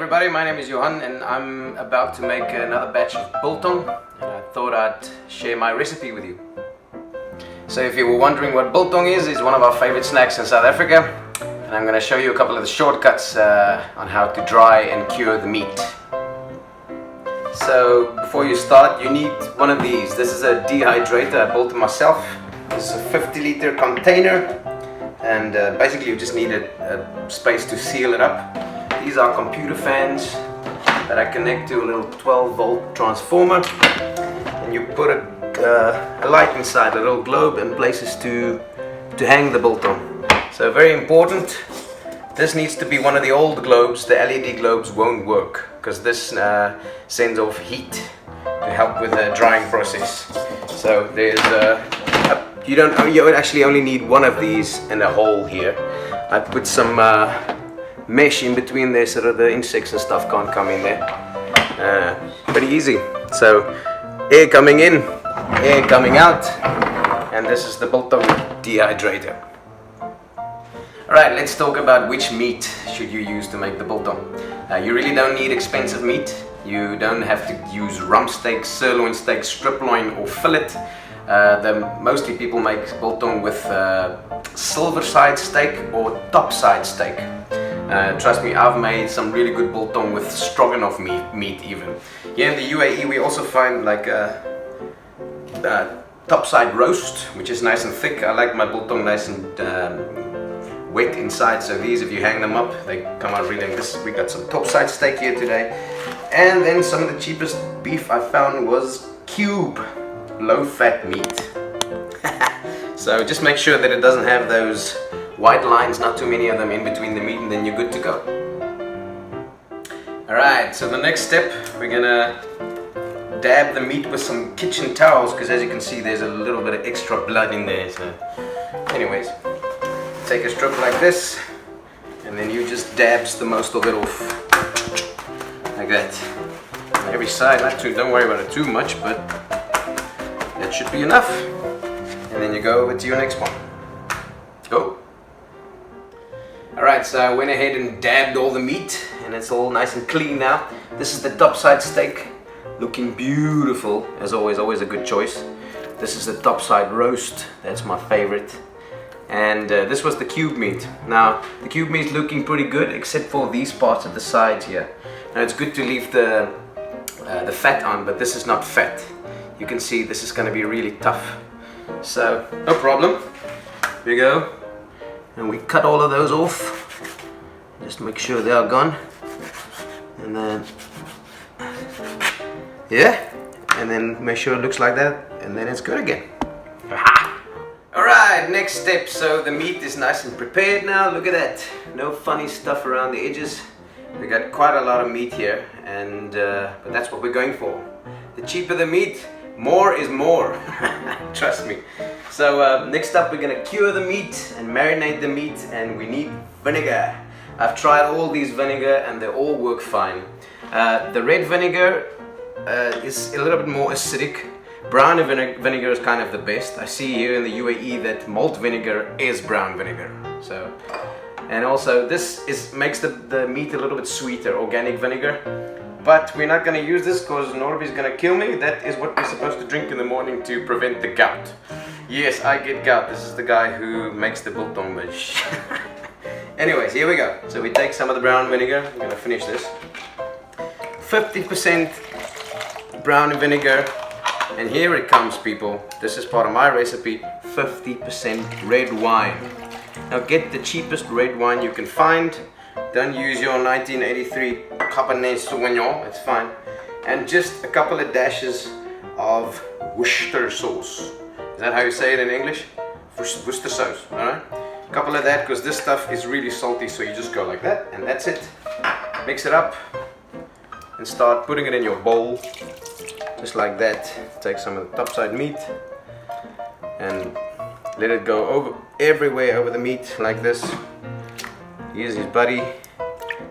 everybody, my name is Johan and I'm about to make another batch of Biltong, and I thought I'd share my recipe with you. So if you were wondering what Biltong is, it's one of our favorite snacks in South Africa, and I'm going to show you a couple of the shortcuts on how to dry and cure the meat. So before you start, you need one of these. This is a dehydrator. I built it myself. This is a 50-liter container, and basically you just need a space to seal it up. These are computer fans that I connect to a little 12-volt transformer, and you put a light inside, a little globe, and places to hang the Biltong. So very important, this needs to be one of the old globes. The LED globes won't work because this sends off heat to help with the drying process. So there's you actually only need one of these and a hole here. I put some mesh in between there so that the insects and stuff can't come in there. Pretty easy. So air coming in, air coming out, and this is the Biltong dehydrator. Alright, let's talk about which meat should you use to make the Biltong. You really don't need expensive meat. You don't have to use rump steak, sirloin steak, strip loin or fillet. Mostly people make Biltong with silver side steak or top side steak. Trust me, I've made some really good Biltong with stroganoff meat even. Here in the UAE we also find like topside roast, which is nice and thick. I like my Biltong nice and wet inside, so these, if you hang them up, they come out really like this. We got some topside steak here today. And then some of the cheapest beef I found was cube, low-fat meat. So just make sure that it doesn't have those white lines, not too many of them in between the meat, and then you're good to go. Alright, so the next step, we're gonna dab the meat with some kitchen towels, because as you can see there's a little bit of extra blood in there. So anyways, take a strip like this, and then you just dabs the most of it off, like that. On every side, don't worry about it too much, but that should be enough. And then you go over to your next one. Go. Alright, so I went ahead and dabbed all the meat, and it's all nice and clean now. This is the topside steak, looking beautiful, as always a good choice. This is the topside roast, that's my favorite. And this was the cube meat. Now, the cube meat is looking pretty good, except for these parts at the sides here. Now, it's good to leave the fat on, but this is not fat. You can see this is going to be really tough. So, no problem. Here we go. And we cut all of those off. Just make sure they are gone. And then, yeah. And then make sure it looks like that. And then it's good again. Alright, next step. So the meat is nice and prepared now. Look at that. No funny stuff around the edges. We got quite a lot of meat here. And but that's what we're going for. The cheaper the meat, more is more. Trust me. So next up we're gonna cure the meat and marinate the meat, and we need vinegar. I've tried all these vinegar and they all work fine. The red vinegar is a little bit more acidic. Brown vinegar is kind of the best. I see here in the UAE that malt vinegar is brown vinegar. So, and also this makes the meat a little bit sweeter, organic vinegar. But we're not going to use this because Norby's going to kill me. That is what we're supposed to drink in the morning to prevent the gout. Yes, I get gout. This is the guy who makes the Biltong mush. Anyways, here we go. So we take some of the brown vinegar. I'm going to finish this. 50% brown vinegar. And here it comes, people. This is part of my recipe. 50% red wine. Now get the cheapest red wine you can find. Don't use your 1983 Cabernet Sauvignon, it's fine. And just a couple of dashes of Worcester sauce. Is that how you say it in English? Worcester sauce, alright? A couple of that, because this stuff is really salty, so you just go like that, and that's it. Mix it up, and start putting it in your bowl. Just like that. Take some of the topside meat, and let it go everywhere over the meat, like this. Here's his buddy.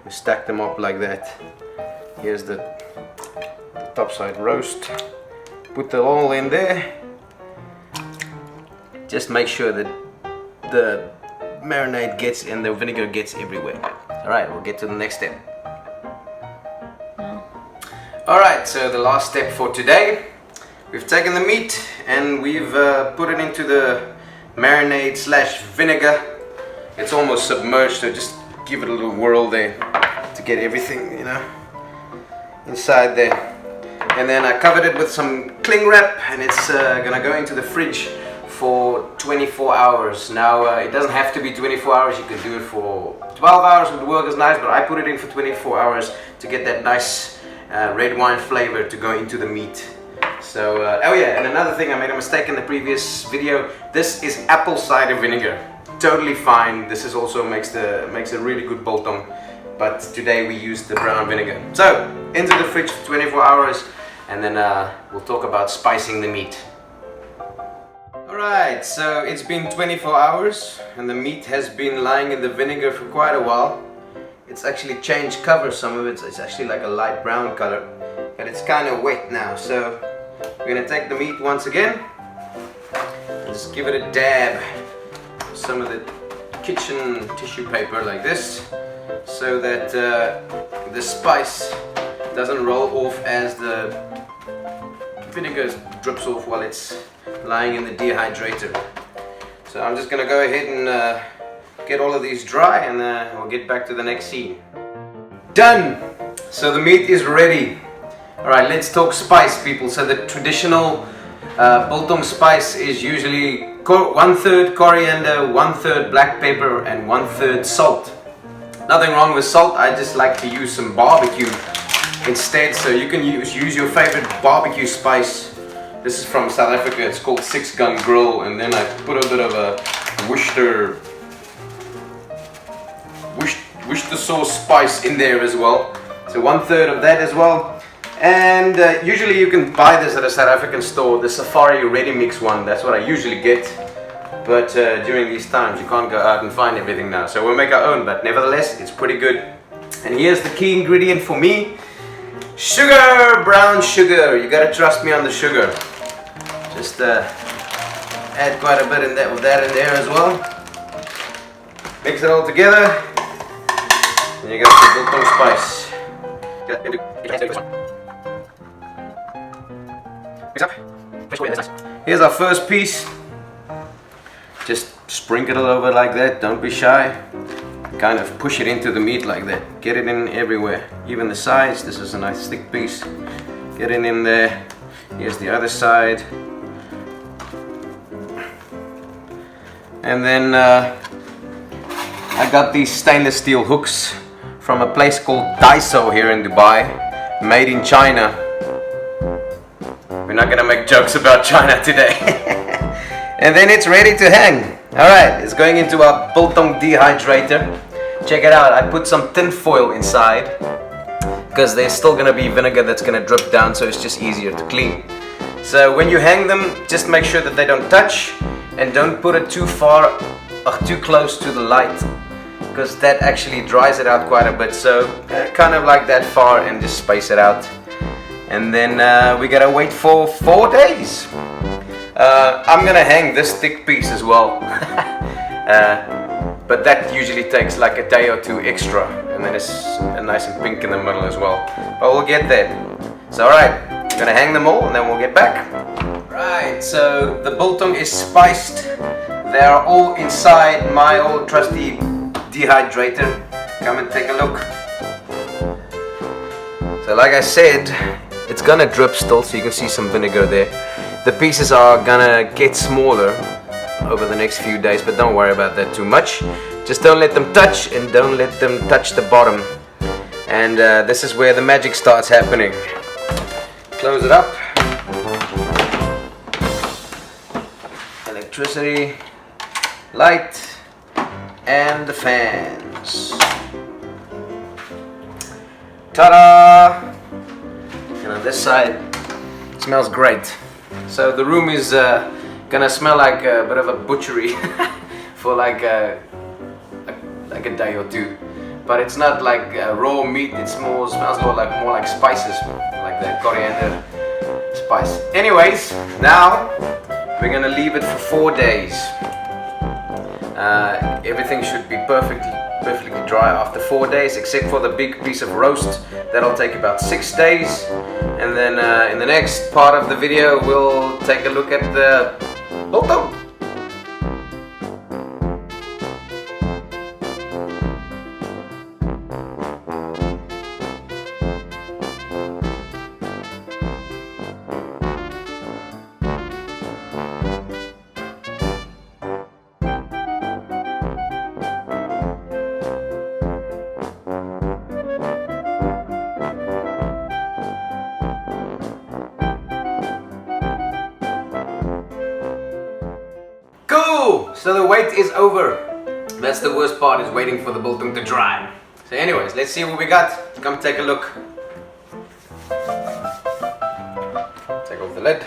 We stack them up like that. Here's the topside roast. Put them all in there. Just make sure that the marinade gets and the vinegar gets everywhere. Alright, we'll get to the next step. Alright, so the last step for today, we've taken the meat and we've put it into the marinade slash vinegar. It's almost submerged, so just give it a little whirl there to get everything, inside there. And then I covered it with some cling wrap, and it's gonna go into the fridge for 24 hours. Now it doesn't have to be 24 hours, you can do it for 12 hours, would work as nice, but I put it in for 24 hours to get that nice red wine flavor to go into the meat. So, oh yeah, and another thing, I made a mistake in the previous video. This is apple cider vinegar. Totally fine. This is also makes a really good biltong, but today we used the brown vinegar. So, into the fridge for 24 hours, and then we'll talk about spicing the meat. Alright, so it's been 24 hours and the meat has been lying in the vinegar for quite a while. It's actually changed color, some of it's actually like a light brown color, but it's kind of wet now. So we're going to take the meat once again and just give it a dab with some of the kitchen tissue paper like this, so that the spice doesn't roll off as the vinegar drips off while it's lying in the dehydrator. So I'm just gonna go ahead and get all of these dry, and we'll get back to the next scene. Done! So the meat is ready. Alright, let's talk spice, people. So the traditional biltong spice is usually 1/3 coriander, 1/3 black pepper, and 1/3 salt. Nothing wrong with salt, I just like to use some barbecue instead, so you can use your favorite barbecue spice. This is from South Africa, it's called 6 Gun Grill, and then I put a bit of a Worcester sauce spice in there as well. So 1/3 of that as well. And usually you can buy this at a South African store, the Safari Ready Mix one, that's what I usually get. But during these times you can't go out and find everything now, so we'll make our own, but nevertheless it's pretty good. And here's the key ingredient for me. Sugar, brown sugar. You gotta trust me on the sugar. Just add quite a bit of that in there as well. Mix it all together, and you got the biltong spice. Here's our first piece. Just sprinkle it over like that. Don't be shy. Kind of push it into the meat like that. Get it in everywhere, even the sides. This is a nice thick piece. Get it in there. Here's the other side. And then I got these stainless steel hooks from a place called Daiso here in Dubai, made in China. We're not gonna make jokes about China today. And then it's ready to hang. Alright, it's going into our biltong dehydrator. Check it out, I put some tin foil inside because there's still gonna be vinegar that's gonna drip down, so it's just easier to clean. So when you hang them, just make sure that they don't touch, and don't put it too far or too close to the light, because that actually dries it out quite a bit. So kind of like that far, and just space it out. And then we gotta wait for 4 days. I'm gonna hang this thick piece as well. But that usually takes like a day or two extra, and then it's nice and pink in the middle as well. But we'll get there. So alright, I'm gonna hang them all and then we'll get back. Right, so the biltong is spiced. They are all inside my old trusty dehydrator. Come and take a look. So like I said, it's gonna drip still, so you can see some vinegar there. The pieces are gonna get smaller over the next few days, but don't worry about that too much. Just don't let them touch, and don't let them touch the bottom. And this is where the magic starts happening. Close it up. Electricity, light, and the fans. Ta-da! And on this side, it smells great. So the room is gonna smell like a bit of a butchery for like a day or two. But it's not like raw meat. It smells more like spices, like that coriander spice. Anyways, now we're gonna leave it for 4 days. Everything should be perfectly perfectly dry after 4 days, except for the big piece of roast. That'll take about 6 days. And then in the next part of the video, we'll take a look at the biltong. Cool! So the wait is over. That's the worst part, is waiting for the biltong to dry. So anyways, let's see what we got. Come take a look. Take off the lid.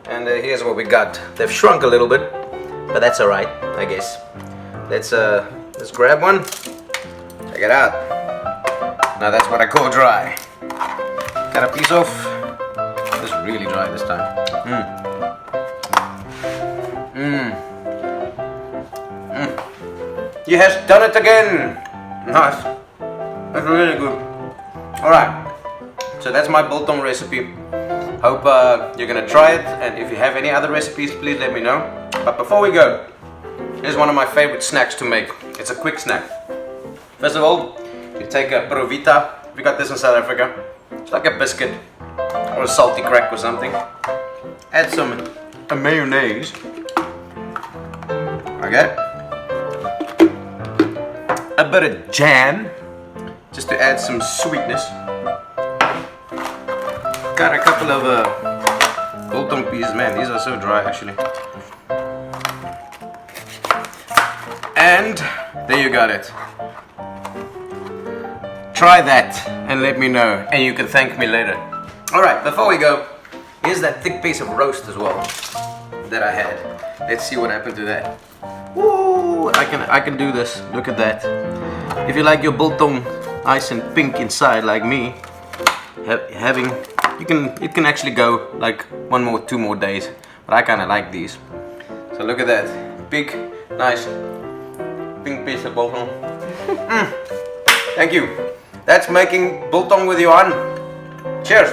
And here's what we got. They've shrunk a little bit, but that's alright, I guess. Let's grab one. Check it out. Now that's what I call dry. Cut a piece off. It's really dry this time. He has done it again. Nice. That's really good. Alright. So that's my biltong recipe. Hope you're gonna try it, and if you have any other recipes, please let me know. But before we go, here's one of my favorite snacks to make. It's a quick snack. First of all, you take a Provita. We got this in South Africa. It's like a biscuit or a salty crack or something. Add some mayonnaise. Okay. A bit of jam, just to add some sweetness. Got a couple of biltong pieces. Man, these are so dry actually. And there you got it. Try that and let me know, and you can thank me later. Alright, before we go, here's that thick piece of roast as well that I had. Let's see what happened to that. Woo! I can do this. Look at that. If you like your biltong nice and pink inside like me, it can actually go like 2 more days. But I kind of like these. So look at that. Big, nice, pink piece of biltong. Thank you. That's making biltong with Johan. Cheers.